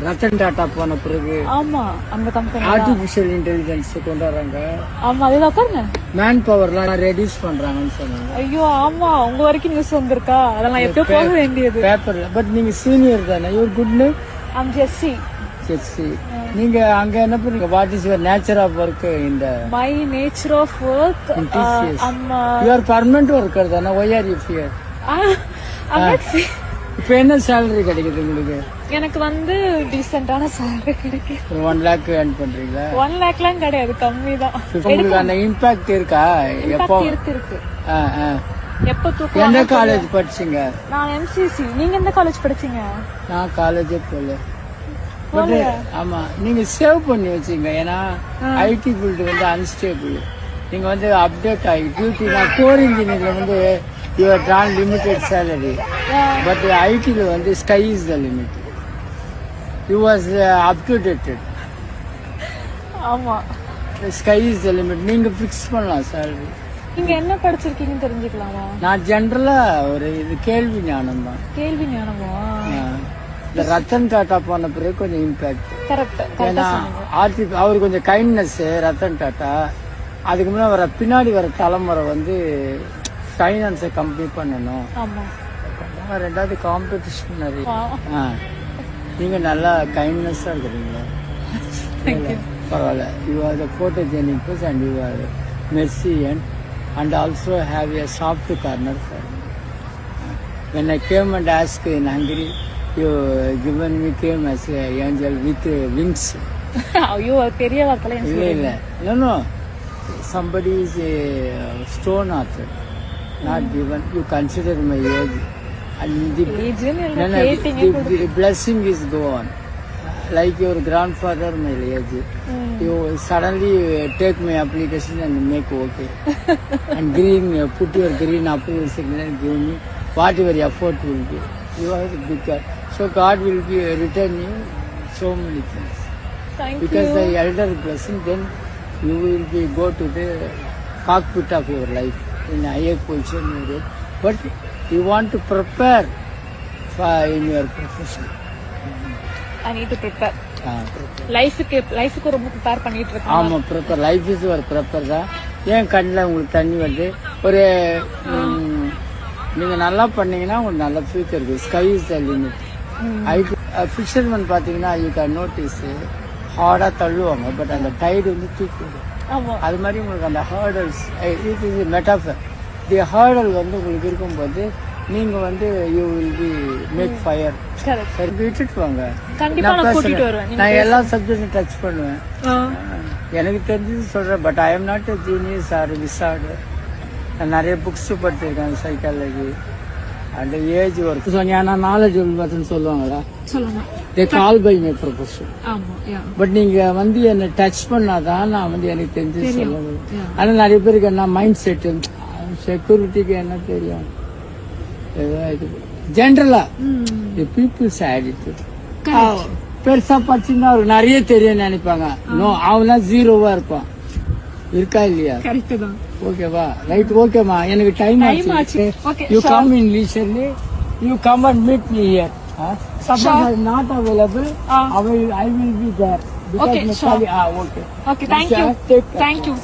ரத்தன் டாடா போன பிறகு ஆமா அந்த கம்பெனி ஆர்டிபிஷியல் இன்டெலிஜென்ஸ் கொண்டு வராங்க. ஆமா அதுல உட்காருங்க. மேன் பவர்லாம் ரெடியூஸ் பண்றாங்கன்னு சொன்னாங்க. ஐயோ ஆமா உங்க வரைக்கும் நியூஸ் வந்திருக்கா? அதெல்லாம் எப்போ போக வேண்டியது பேப்பர்ல. பட் நீங்க சீனியர் தானே. Your good name? I'm Jessie. Jessie. நீங்க அங்க என்ன பண்ணுங்க? What is your nature of work? இந்த my nature of work you are permanent worker தானே. Why are you here? இப்ப என்ன சேலரி கிடைக்குது உங்களுக்கு? எனக்கு வந்து டீசென்டான சேலரி கிடைக்குது. 1 lakh earn பண்றீங்களா? 1 lakhலாம் கிடையாது, கம்மி தான். உங்களுக்கு அந்த இம்பாக்ட் இருக்கா? எப்போ இருக்கு. எப்போ தூக்கம்? எந்த காலேஜ் படிச்சீங்க? நான் எம்சிசி. நீங்க எந்த காலேஜ் படிச்சீங்க? நான் காலேஜே போல. பட் ஆமா நீங்க சேவ் பண்ணி வச்சீங்க. ஏன்னா ஐடி ஃபீல்டு வந்து அன்ஸ்டேபிள். நீங்க வந்து அப்டேட் ஆகி டியூட்டி. நான் கோர் இன்ஜினியர்ல வந்து you are drawn limited salary. But ஐடில வந்து sky is the limit. You was up to dated. ஆமா ஸ்கை இஸ் த லிமிட். நீங்க ஃபிக்ஸ் பண்ணலாம் சேலரி. நீங்க என்ன படிச்சிருக்கீங்கன்னு தெரிஞ்சுக்கலாமா? நான் ஜென்ரலா ஒரு இது கேள்வி ஞானம் தான். கேள்வி ஞானமா? இந்த ரத்தன் டாட்டா போன பிறகு கொஞ்சம் இம்பாக்ட். கரெக்ட். ஏன்னா அவர் கொஞ்சம் கைண்ட்னஸ் ரத்தன் டாட்டா. அதுக்கு முன்னாடி வர பின்னாடி வர தலைமுறை வந்து ஃபைனான்ஸை கம்ப்ளீட் பண்ணணும். ரெண்டாவது காம்படிஷன் நிறைய. நீங்க நல்லா கைண்ட்னஸா இருக்கிறீங்களா? பரவாயில்ல. You are the photogenic person and you are Mercy and also have a soft corner for me. When I came and asked in Hungary, you given me came as an angel with wings. ஐயோ பெரிய வார்த்தை. இல்ல no somebody is a stone author, not given. You consider my age and the blessing is go on. Like your grandfather, my age. You suddenly take my application and make okay. And green, put your green approval signal and give me whatever effort will be. You are the big God. So God will be return you so many things. Thank because you. The elder blessing, then you will be go to the cockpit of your life in higher position. But you want to prepare for in your profession. I need to prepare. லைஃப்க்கு ரொம்ப prepare பண்ணிட்டு இருக்கேன். ஆமா prepare. Life is ஒரு prepare தான். ஏன் கண்ணில் உங்களுக்கு தண்ணி வருது? ஒரு நீங்க நல்லா பண்ணீங்கன்னா உங்களுக்கு நல்ல ஃபியூச்சர் இருக்கு. Sky is the limit. ஐடி ஃபிஷர்மேன் பாத்தீங்கன்னா யூ கேன் நோட்டீஸ் ஹார்டா தள்ளுவாங்க. பட் அந்த டைடு வந்து தூக்கிடும். அது மாதிரி உங்களுக்கு அந்த hurdles it is metaphor. The hurdle வந்து உங்களுக்கு இருக்கும்போது நீங்க வந்து you will be make fire. சரி விட்டுட்டு வாங்க. நான் எல்லா சப்ஜெக்டும் டச் பண்ணுவேன். எனக்கு தெரிஞ்சது சொல்றேன். But I'm not a genius or wizard. நான் நிறைய புக்ஸ் படிச்சிருக்கேன். சைக்காலஜி அந்த ஏஜ் ஒர்க் சொன்னா நாலேஜ் பர்சன் சொல்லுவாங்களா? They call by my profession. But நீங்க வந்து என்ன டச் பண்ணாதான் நான் வந்து எனக்கு தெரிஞ்சு சொல்லுவேன். ஆனா நிறைய பேருக்கு என்ன மைண்ட் செட் செக்யூரிட்டிக்கு என்ன தெரியும்? ஜென்ரலா பீப்புள்ஸ் ஆட்டிடியூட். பெருசா படிச்சுன்னா அவருக்கு நிறைய தெரியும் நினைப்பாங்க. நோ, அவனா ஜீரோவா இருப்பான். இருக்கா இல்லையா? ஓகேவா? ரைட். ஓகேமா, எனக்கு டைம் ஆச்சு. You come in leisurely. You come and meet me here. Suppose I am not available, I will be there. Okay, sure. Okay. Okay, thank you. Thank you.